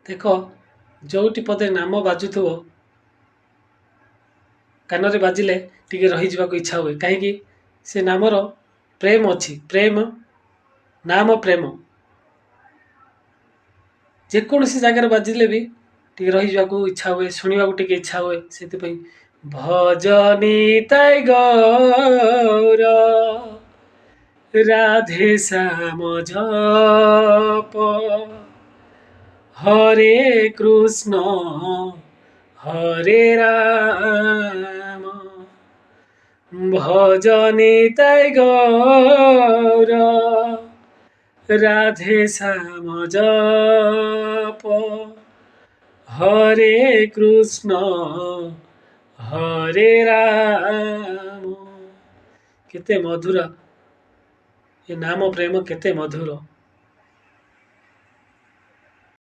ଦେଖ ଯେଉଁଠି ପଦେ ନାମ ବାଜୁଥିବ କାନରେ ବାଜିଲେ ଟିକେ ରହିଯିବାକୁ ଇଚ୍ଛା ହୁଏ। କାହିଁକି? ସେ ନାମର ପ୍ରେମ ଅଛି। ପ୍ରେମ ନାମ ପ୍ରେମ ଯେକୌଣସି ଜାଗାରେ ବାଜିଲେ ବି ଟିକେ ରହିଯିବାକୁ ଇଚ୍ଛା ହୁଏ, ଶୁଣିବାକୁ ଟିକେ ଇଚ୍ଛା ହୁଏ। ସେଥିପାଇଁ ଭଜନି ତାଇ ଗୌର ରାଧେ ଶ୍ୟାମ ଜପ হরে কৃষ্ণ হরে রাম ভজনে তাই গৌর রাধে শ্যাম জপ হরে কৃষ্ণ হরে রাম। କେତେ ମଧୁର ଏ ନାମ ପ୍ରେମ, କେତେ ମଧୁର।